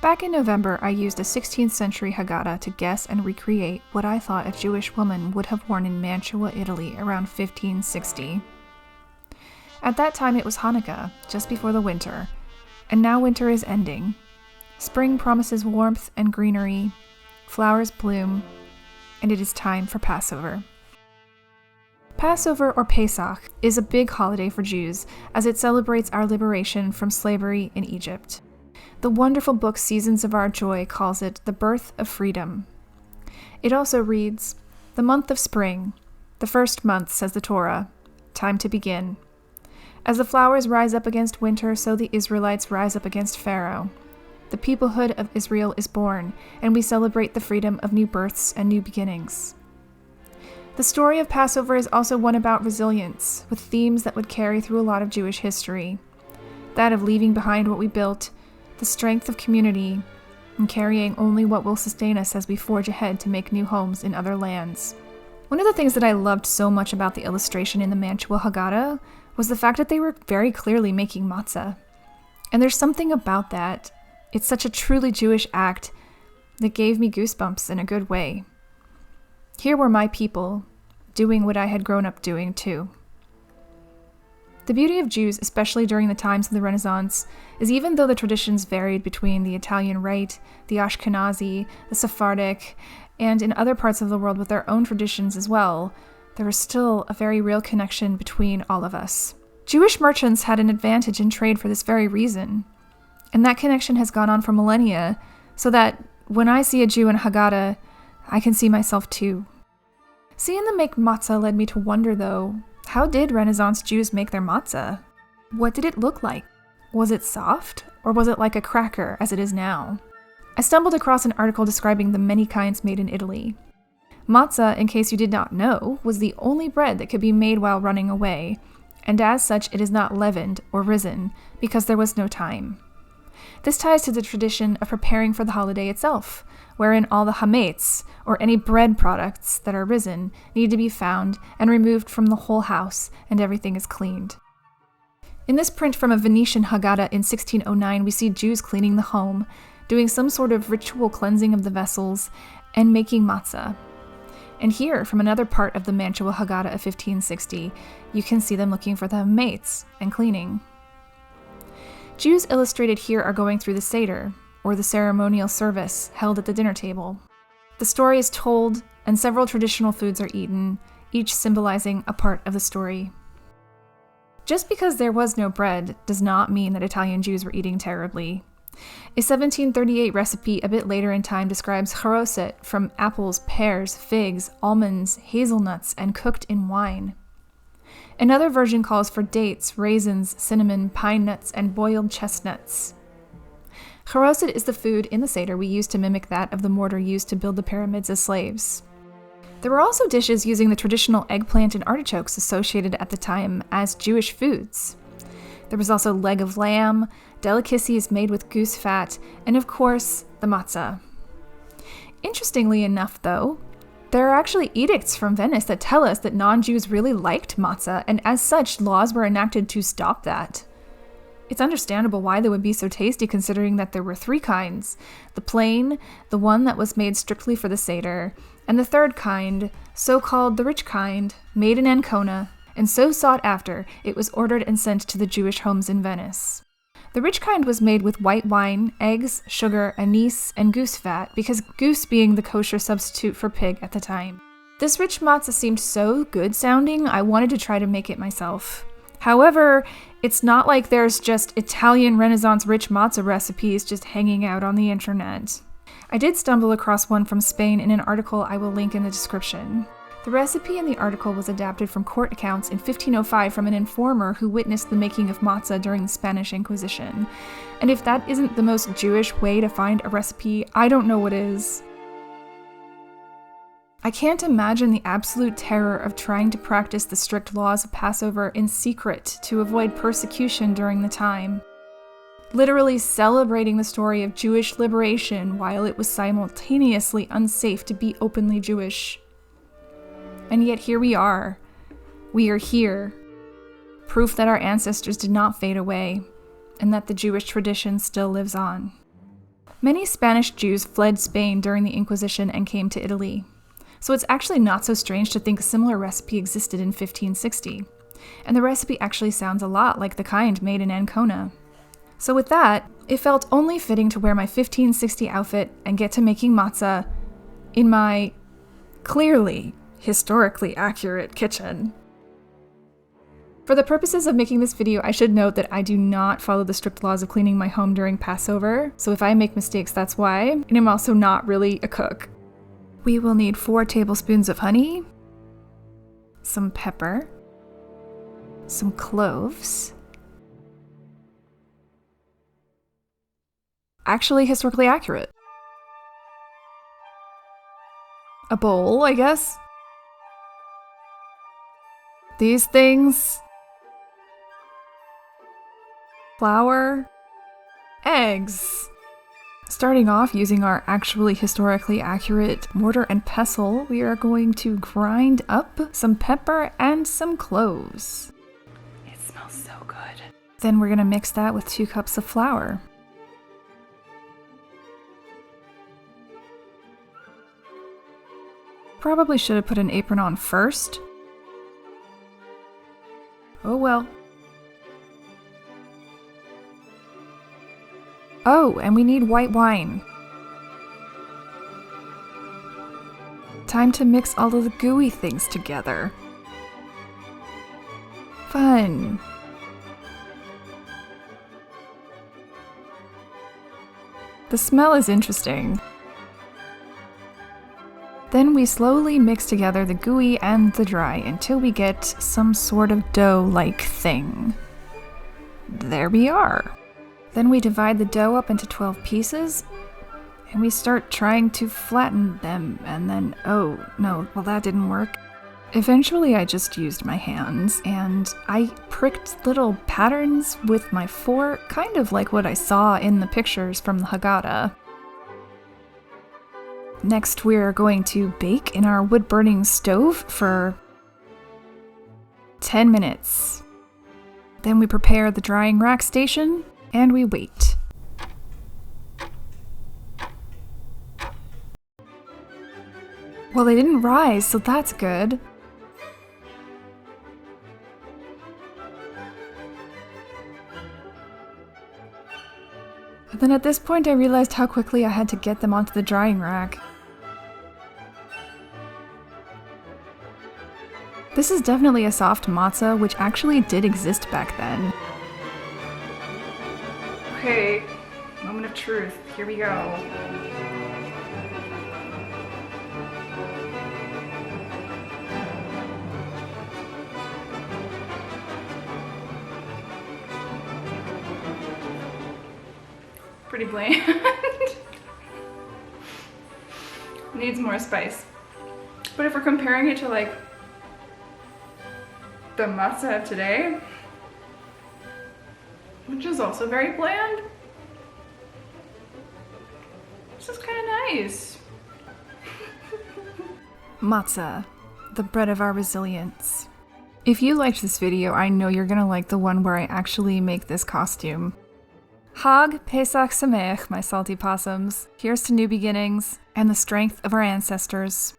Back in November, I used a 16th century Haggadah to guess and recreate what I thought a Jewish woman would have worn in Mantua, Italy around 1560. At that time it was Hanukkah, just before the winter, and now winter is ending. Spring promises warmth and greenery, flowers bloom, and it is time for Passover. Passover, or Pesach, is a big holiday for Jews as it celebrates our liberation from slavery in Egypt. The wonderful book Seasons of Our Joy calls it the birth of freedom. It also reads, "The month of spring, the first month, says the Torah, time to begin. As the flowers rise up against winter, so the Israelites rise up against Pharaoh. The peoplehood of Israel is born, and we celebrate the freedom of new births and new beginnings." The story of Passover is also one about resilience, with themes that would carry through a lot of Jewish history. That of leaving behind what we built, the strength of community, and carrying only what will sustain us as we forge ahead to make new homes in other lands. One of the things that I loved so much about the illustration in the Mantua Haggadah was the fact that they were very clearly making matzah. And there's something about that. It's such a truly Jewish act that gave me goosebumps in a good way. Here were my people, doing what I had grown up doing too. The beauty of Jews, especially during the times of the Renaissance, is even though the traditions varied between the Italian Rite, the Ashkenazi, the Sephardic, and in other parts of the world with their own traditions as well, there was still a very real connection between all of us. Jewish merchants had an advantage in trade for this very reason, and that connection has gone on for millennia, so that when I see a Jew in Haggadah, I can see myself too. Seeing them make matzah led me to wonder, though, how did Renaissance Jews make their matzah? What did it look like? Was it soft, or was it like a cracker, as it is now? I stumbled across an article describing the many kinds made in Italy. Matzah, in case you did not know, was the only bread that could be made while running away, and as such it is not leavened or risen, because there was no time. This ties to the tradition of preparing for the holiday itself, wherein all the hametz, or any bread products that are risen, need to be found and removed from the whole house, and everything is cleaned. In this print from a Venetian Haggadah in 1609, we see Jews cleaning the home, doing some sort of ritual cleansing of the vessels, and making matzah. And here, from another part of the Mantua Haggadah of 1560, you can see them looking for the hametz and cleaning. Jews illustrated here are going through the Seder, or the ceremonial service held at the dinner table. The story is told, and several traditional foods are eaten, each symbolizing a part of the story. Just because there was no bread does not mean that Italian Jews were eating terribly. A 1738 recipe a bit later in time describes charoset from apples, pears, figs, almonds, hazelnuts, and cooked in wine. Another version calls for dates, raisins, cinnamon, pine nuts, and boiled chestnuts. Charoset is the food in the Seder we use to mimic that of the mortar used to build the pyramids as slaves. There were also dishes using the traditional eggplant and artichokes associated at the time as Jewish foods. There was also leg of lamb, delicacies made with goose fat, and of course, the matzah. Interestingly enough, though, there are actually edicts from Venice that tell us that non-Jews really liked matzah, and as such, laws were enacted to stop that. It's understandable why they would be so tasty considering that there were three kinds: the plain, the one that was made strictly for the Seder, and the third kind, so-called the rich kind, made in Ancona, and so sought after, it was ordered and sent to the Jewish homes in Venice. The rich kind was made with white wine, eggs, sugar, anise, and goose fat, because goose being the kosher substitute for pig at the time. This rich matzah seemed so good sounding, I wanted to try to make it myself. However, it's not like there's just Italian Renaissance rich matzah recipes just hanging out on the internet. I did stumble across one from Spain in an article I will link in the description. The recipe in the article was adapted from court accounts in 1505 from an informer who witnessed the making of matzah during the Spanish Inquisition. And if that isn't the most Jewish way to find a recipe, I don't know what is. I can't imagine the absolute terror of trying to practice the strict laws of Passover in secret to avoid persecution during the time. Literally celebrating the story of Jewish liberation while it was simultaneously unsafe to be openly Jewish. And yet here we are. We are here. Proof that our ancestors did not fade away, and that the Jewish tradition still lives on. Many Spanish Jews fled Spain during the Inquisition and came to Italy. So it's actually not so strange to think a similar recipe existed in 1560. And the recipe actually sounds a lot like the kind made in Ancona. So with that, it felt only fitting to wear my 1560 outfit and get to making matzah in my clearly historically accurate kitchen. For the purposes of making this video, I should note that I do not follow the strict laws of cleaning my home during Passover, so if I make mistakes, that's why, and I'm also not really a cook. We will need 4 tablespoons of honey, some pepper, some cloves, actually historically accurate, a bowl, I guess, these things, flour, eggs. Starting off using our actually historically accurate mortar and pestle, we are going to grind up some pepper and some cloves. It smells so good. Then we're going to mix that with 2 cups of flour. Probably should have put an apron on first. Oh well. Oh, and we need white wine. Time to mix all of the gooey things together. Fun. The smell is interesting. Then we slowly mix together the gooey and the dry until we get some sort of dough-like thing. There we are. Then we divide the dough up into 12 pieces, and we start trying to flatten them, and then, oh no, well that didn't work. Eventually I just used my hands, and I pricked little patterns with my fork, kind of like what I saw in the pictures from the Haggadah. Next we're going to bake in our wood-burning stove for 10 minutes. Then we prepare the drying rack station, and we wait. Well, they didn't rise, so that's good. But then at this point I realized how quickly I had to get them onto the drying rack. This is definitely a soft matzah, which actually did exist back then. Okay, moment of truth. Here we go. Pretty bland. Needs more spice. But if we're comparing it to like the matzah of today, which is also very bland, this is kind of nice. Matzah, the bread of our resilience. If you liked this video, I know you're gonna like the one where I actually make this costume. Hag Pesach Sameach, my salty possums. Here's to new beginnings and the strength of our ancestors.